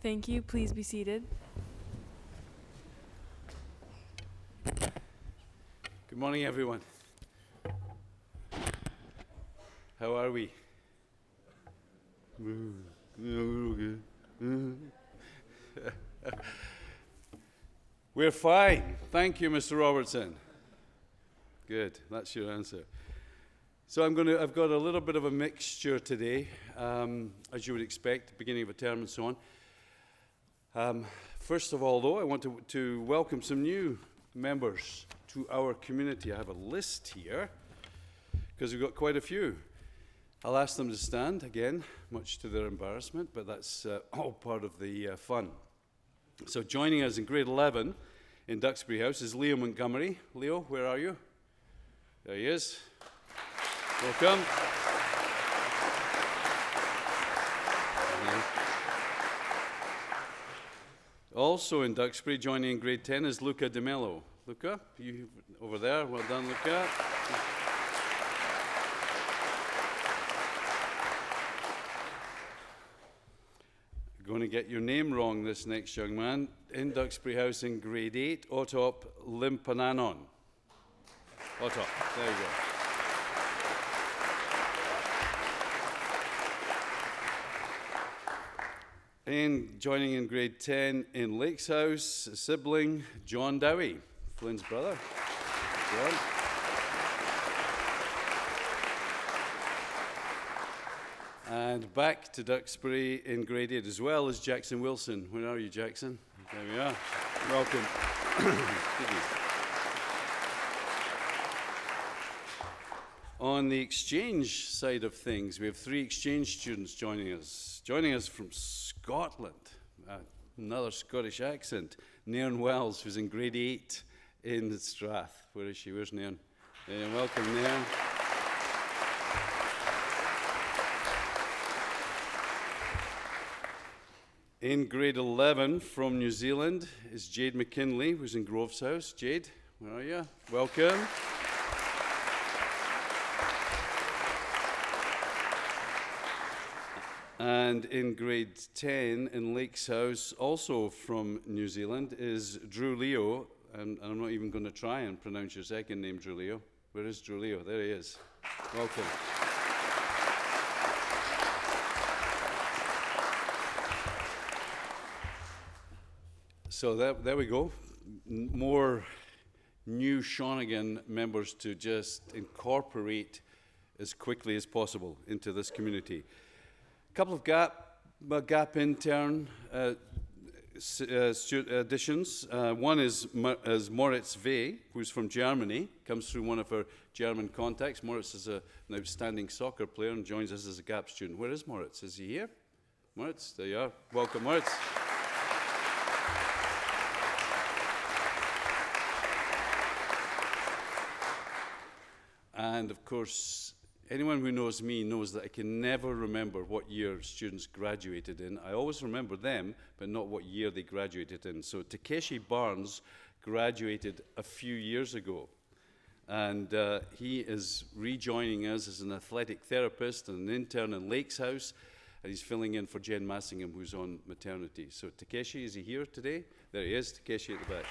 Thank you. Please be seated. Good morning, everyone. How are we? We're fine. Thank you, Mr. Robertson. Good. That's your answer. So I've got a little bit of a mixture today, as you would expect, beginning of a term and so on. First of all, though, I want to welcome some new members to our community. I have a list here because we've got quite a few. I'll ask them to stand again, much to their embarrassment, but that's all part of the fun. So joining us in grade 11 in Duxbury House is Leo Montgomery. Leo, where are you? There he is. Welcome. Also in Duxbury, joining in grade 10 is Luca De Mello. Luca, you over there. Well done, Luca. Going to get your name wrong, this next young man. In Duxbury House in grade 8, Otop Limpananon. Otop, there you go. And joining in grade 10 in Lakes House, a sibling, John Dowie, Flynn's brother. John. And back to Duxbury in grade 8 as well as Jackson Wilson. Where are you, Jackson? There we are. Welcome. On the exchange side of things, we have 3 exchange students joining us. Joining us from Scotland, another Scottish accent, Nairn Wells, who's in grade 8 in Strath. Where is she? Where's Nairn? Welcome, Nairn. In grade 11 from New Zealand is Jade McKinley, who's in Groves House. Jade, where are you? Welcome. And in grade 10 in Lakes House, also from New Zealand, is Drew Leo. And I'm not even going to try and pronounce your second name, Drew Leo. Where is Drew Leo? There he is. Welcome. So there we go. More new Shawnigan members to just incorporate as quickly as possible into this community. A couple of gap intern additions. One is Moritz Vey, who's from Germany, comes through one of our German contacts. Moritz is an outstanding soccer player and joins us as a gap student. Where is Moritz? Is he here? Moritz, there you are. Welcome, Moritz. And of course, anyone who knows me knows that I can never remember what year students graduated in. I always remember them, but not what year they graduated in. So Takeshi Barnes graduated a few years ago. And he is rejoining us as an athletic therapist and an intern in Lakes House. And he's filling in for Jen Massingham, who's on maternity. So Takeshi, is he here today? There he is, Takeshi at the back.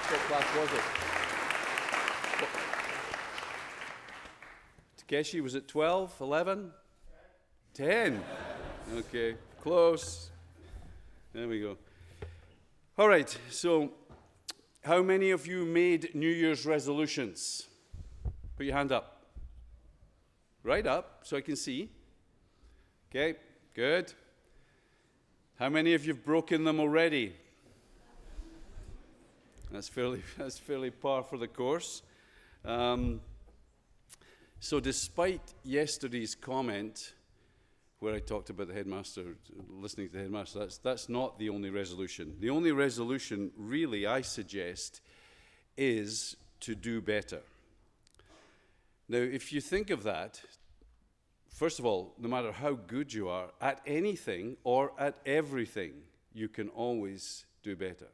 What class was it? Takeshi, was it 12, 11? 10. Okay, close. There we go. All right, so how many of you made New Year's resolutions? Put your hand up. Right up, so I can see. Okay, good. How many of you have broken them already? That's fairly par for the course. So despite yesterday's comment, where I talked about the headmaster, listening to the headmaster, that's not the only resolution. The only resolution, really, I suggest, is to do better. Now, if you think of that, first of all, no matter how good you are at anything or at everything, you can always do better.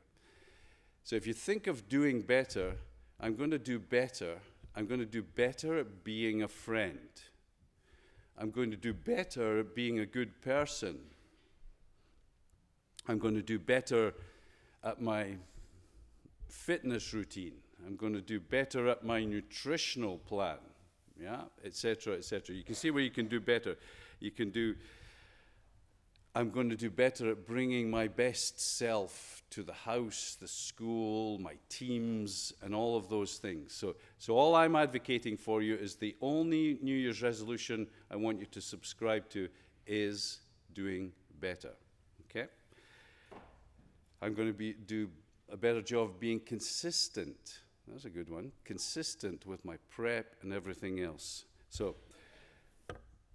So if you think of doing better, I'm going to do better. I'm going to do better at being a friend. I'm going to do better at being a good person. I'm going to do better at my fitness routine. I'm going to do better at my nutritional plan, etc., etc. You can see where you can do better. You can do, I'm going to do better at bringing my best self to the house, the school, my teams, and all of those things. So all I'm advocating for you is the only New Year's resolution I want you to subscribe to is doing better, okay? I'm going to do a better job of being consistent. That's a good one. Consistent with my prep and everything else. So,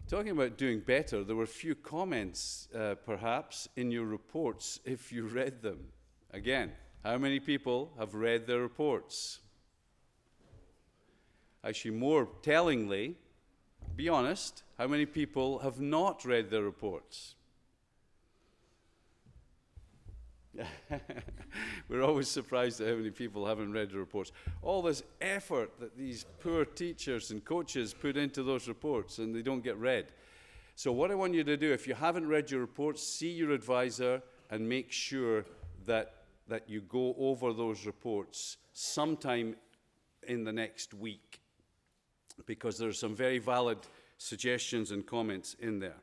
talking about doing better, there were a few comments, perhaps, in your reports if you read them. Again, how many people have read their reports? Actually, more tellingly, be honest, how many people have not read their reports? We're always surprised at how many people haven't read the reports. All this effort that these poor teachers and coaches put into those reports, and they don't get read. So what I want you to do, if you haven't read your reports, see your advisor and make sure that you go over those reports sometime in the next week, because there are some very valid suggestions and comments in there.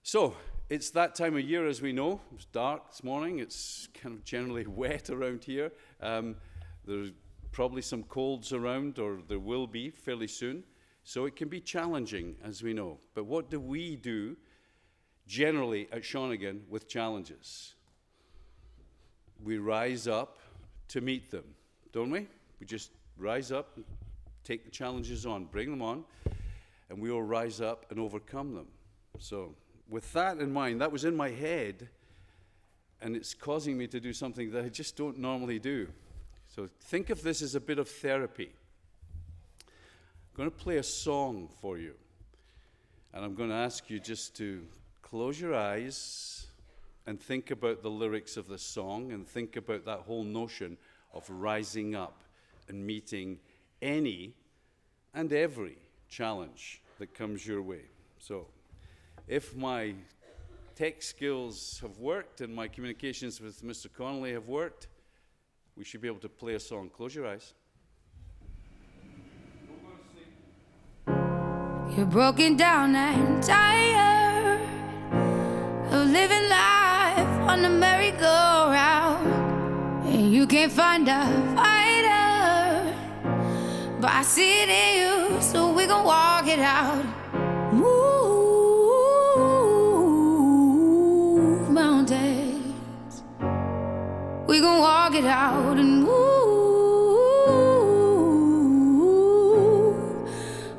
So, it's that time of year, as we know. It's dark this morning. It's kind of generally wet around here. There's probably some colds around, or there will be fairly soon. So it can be challenging, as we know. But what do we do generally at Shawnigan with challenges? We rise up to meet them, don't we? We just rise up, take the challenges on, bring them on, and we will rise up and overcome them. So, with that in mind, that was in my head, and it's causing me to do something that I just don't normally do. So think of this as a bit of therapy. I'm going to play a song for you, and I'm going to ask you just to close your eyes and think about the lyrics of the song, and think about that whole notion of rising up and meeting any and every challenge that comes your way. So, if my tech skills have worked and my communications with Mr. Connolly have worked, we should be able to play a song. Close your eyes. You're broken down and tired of living life on the merry-go-round, and you can't find a fighter, but I see it in you, so we gon' walk it out. Move mountains, we gon' walk it out and move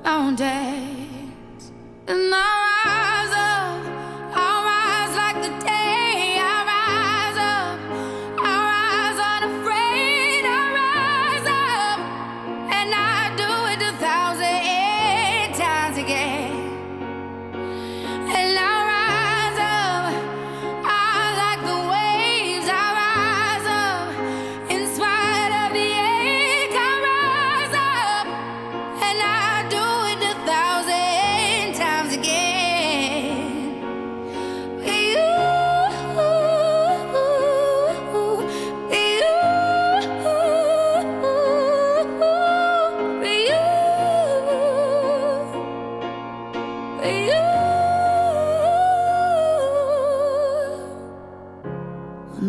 mountains. And I'll rise like the day. I'll rise up, I'll rise unafraid. I'll rise up, and I'll do it 1,000 times again. And I'll rise up, I like the waves. I'll rise up, in spite of the ache. I'll rise up, and I'll do it 1,000 times again.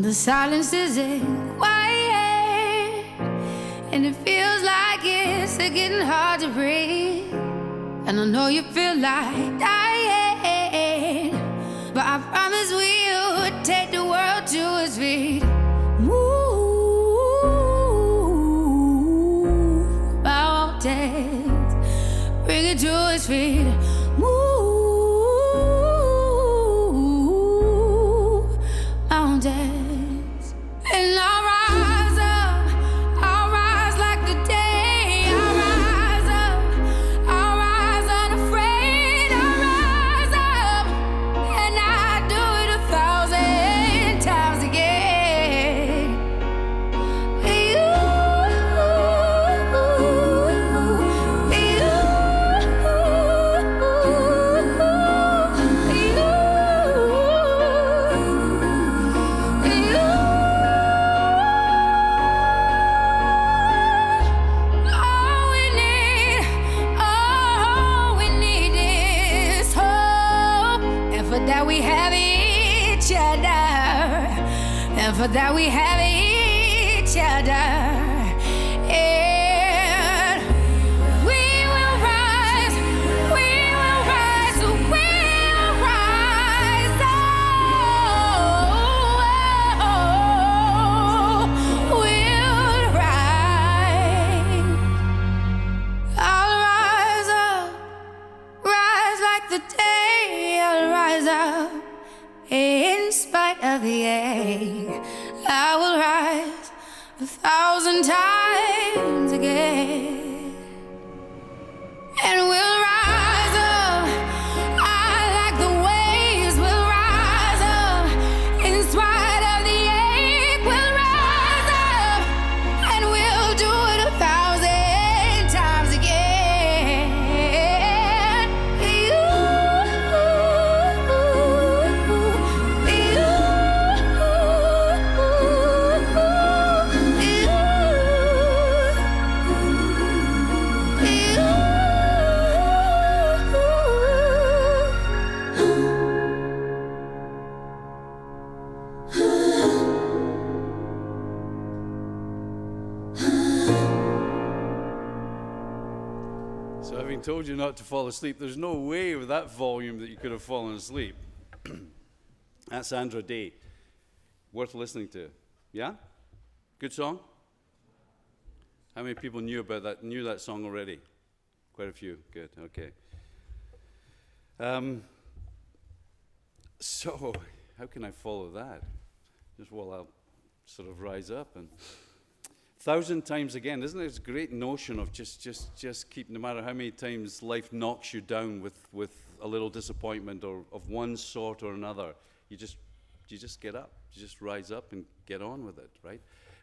The silence isn't quiet, and it feels like it's getting hard to breathe. And I know you feel like dying, but I promise we'll take the world to its feet. Move mountains, bring it to its feet. Move mountains. And I'll rise up, I'll rise like the day. I'll rise up, I'll rise unafraid. I'll rise up, and I'll do it 1,000 times again. With you, with you. and for that we have each other. And we will rise, we will rise, we'll rise. Oh, we'll rise. I'll rise up, rise like the day. I'll rise up in spite of the ache. I will rise 1,000 times again, and we'll rise up. I like the waves. We'll rise up in spite of the ache. We'll rise up, and we'll do it 1,000 times again. So having told you not to fall asleep, there's no way with that volume that you could have fallen asleep. That's Sandra Day. Worth listening to. Yeah? Good song? How many people knew that song already? Quite a few. Good, okay. So, how can I follow that? I'll sort of rise up and 1,000 times again. Isn't it this great notion of just keep, no matter how many times life knocks you down with a little disappointment or of one sort or another, you just get up. You just rise up and get on with it, right?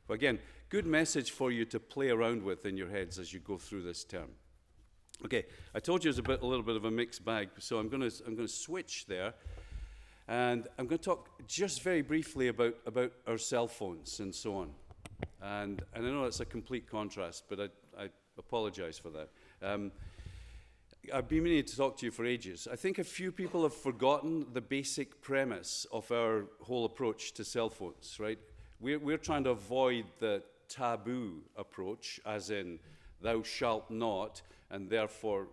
But again, good message for you to play around with in your heads as you go through this term. Okay, I told you it was a little bit of a mixed bag, so I'm going to switch there, and I'm going to talk just very briefly about our cell phones and so on. And I know it's a complete contrast, but I apologize for that. I've been meaning to talk to you for ages. I think a few people have forgotten the basic premise of our whole approach to cell phones, right? We're trying to avoid the taboo approach, as in thou shalt not, and therefore,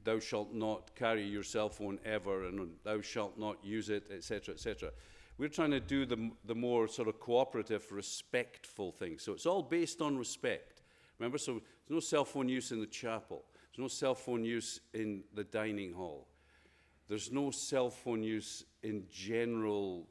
thou shalt not carry your cell phone ever, and thou shalt not use it, etc., etc. We're trying to do the more sort of cooperative, respectful thing. So it's all based on respect. Remember, so there's no cell phone use in the chapel. There's no cell phone use in the dining hall. There's no cell phone use in general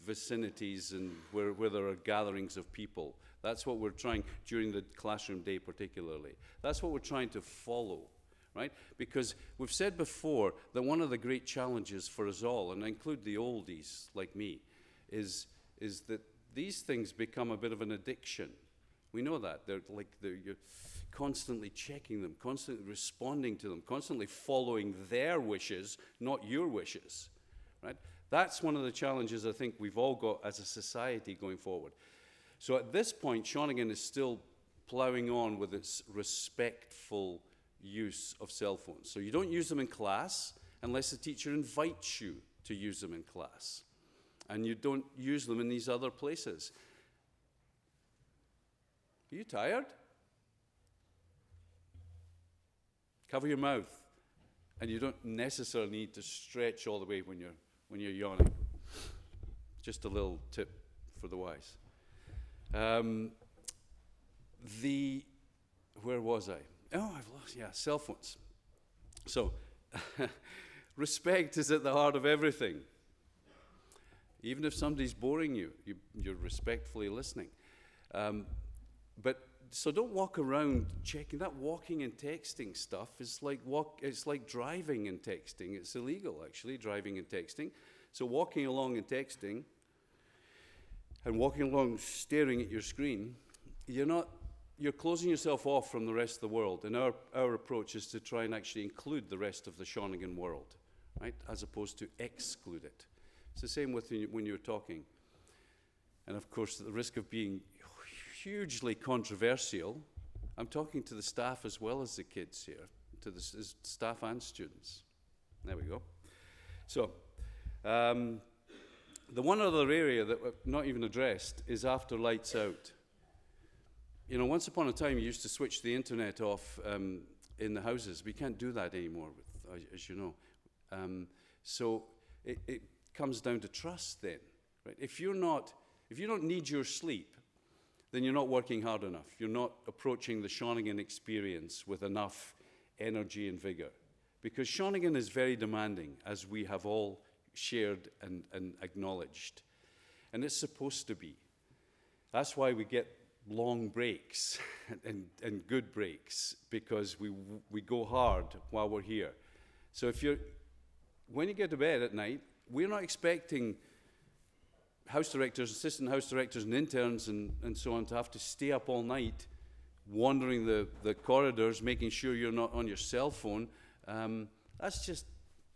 vicinities and where there are gatherings of people. That's what we're trying, during the classroom day particularly. That's what we're trying to follow, right? Because we've said before that one of the great challenges for us all, and I include the oldies like me, is that these things become a bit of an addiction. We know that. You're constantly checking them, constantly responding to them, constantly following their wishes, not your wishes, right? That's one of the challenges I think we've all got as a society going forward. So at this point, Shawnigan is still plowing on with its respectful use of cell phones. So you don't use them in class unless the teacher invites you to use them in class. And you don't use them in these other places. Are you tired? Cover your mouth. And you don't necessarily need to stretch all the way when you're yawning. Just a little tip for the wise. Where was I? Oh, I've lost, cell phones. So, respect is at the heart of everything. Even if somebody's boring you, you're respectfully listening. So don't walk around checking. That walking and texting stuff is it's like driving and texting. It's illegal, actually, driving and texting. So walking along and texting, and walking along staring at your screen, you're closing yourself off from the rest of the world. And our approach is to try and actually include the rest of the Shawnigan world, right, as opposed to exclude it. It's the same with when you're talking. And of course, at the risk of being hugely controversial, I'm talking to the staff as well as the kids here, to the staff and students. There we go. So, The one other area that we've not even addressed is after lights out. You know, once upon a time, you used to switch the internet off in the houses. We can't do that anymore, as you know. So it comes down to trust then, right? If you don't need your sleep, then you're not working hard enough. You're not approaching the Shawnigan experience with enough energy and vigor. Because Shawnigan is very demanding, as we have all shared and acknowledged. And it's supposed to be. That's why we get long breaks and good breaks, because we go hard while we're here. So when you get to bed at night, we're not expecting house directors, assistant house directors and interns and so on to have to stay up all night wandering the corridors, making sure you're not on your cell phone. That's just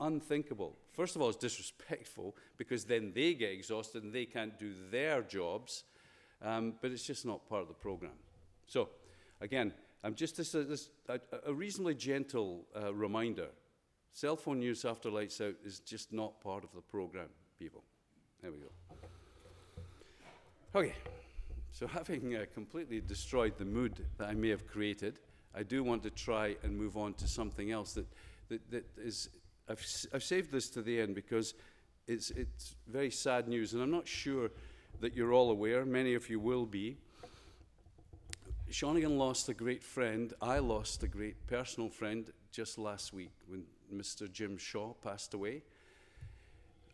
unthinkable. First of all, it's disrespectful, because then they get exhausted and they can't do their jobs, but it's just not part of the program. So, again, I'm just a reasonably gentle reminder. Cell phone use after lights out is just not part of the program, people. There we go. Okay, so having completely destroyed the mood that I may have created, I do want to try and move on to something else that is. I've saved this to the end because it's very sad news, and I'm not sure that you're all aware. Many of you will be. Shawnigan lost a great friend. I lost a great personal friend just last week when Mr. Jim Shaw passed away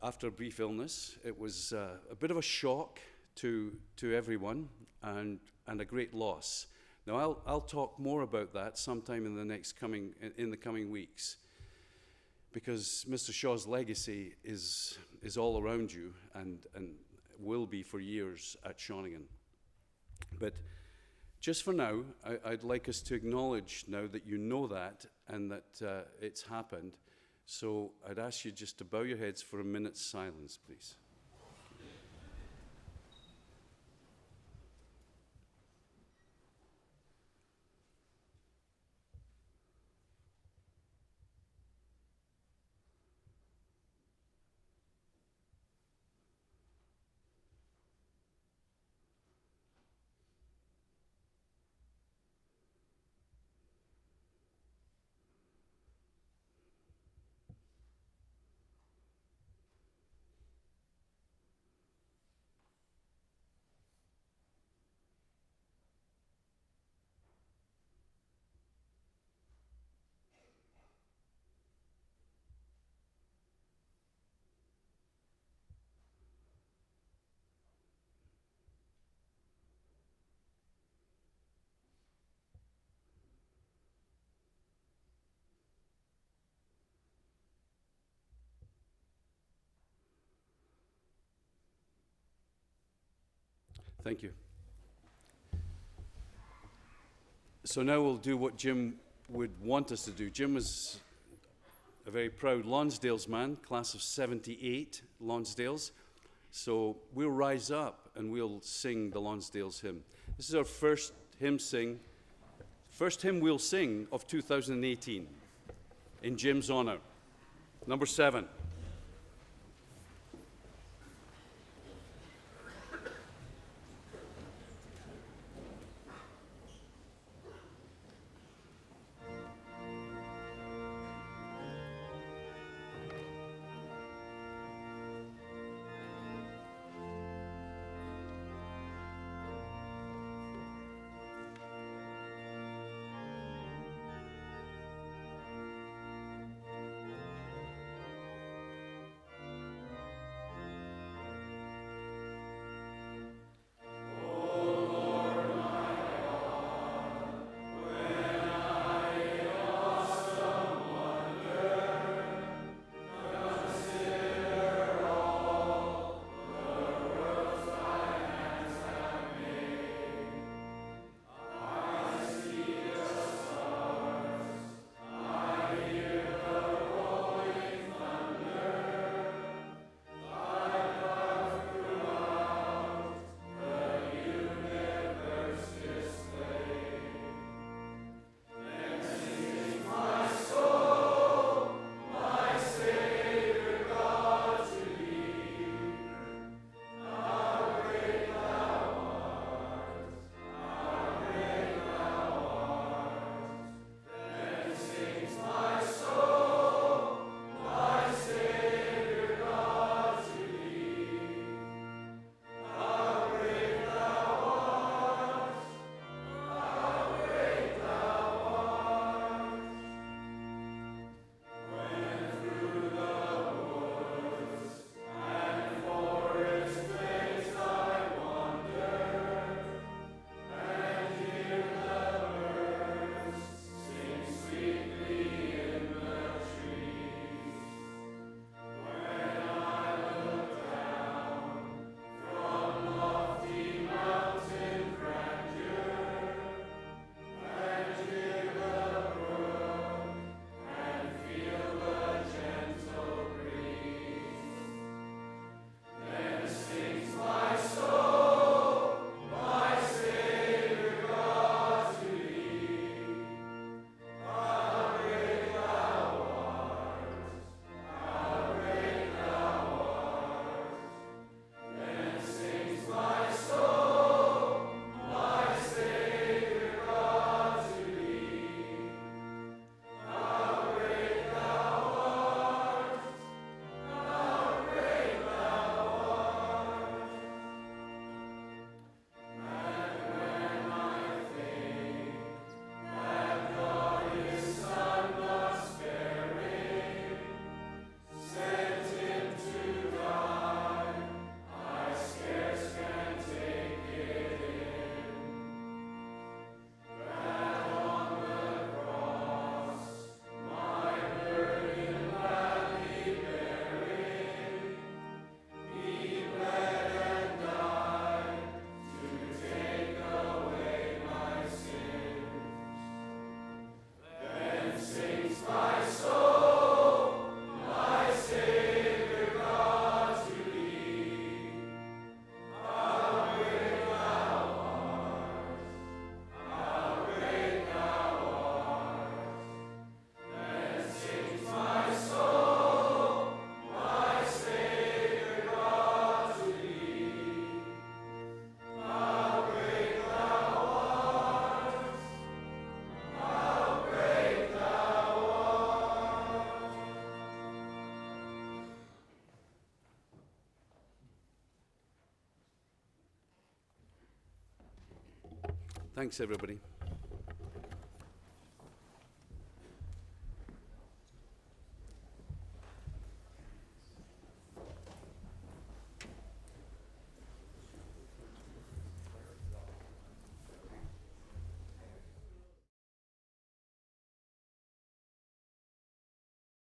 after a brief illness. It was a bit of a shock to everyone and a great loss. Now I'll talk more about that sometime in the coming weeks, because Mr. Shaw's legacy is all around you and will be for years at Shawnigan. But just for now, I'd like us to acknowledge now that you know that and that it's happened. So I'd ask you just to bow your heads for a minute's silence, please. Thank you. So now we'll do what Jim would want us to do. Jim was a very proud Lonsdale's man, class of 78 Lonsdales. So we'll rise up and we'll sing the Lonsdale's hymn. This is our first hymn we'll sing of 2018 in Jim's honor. Number 7. Thanks, everybody.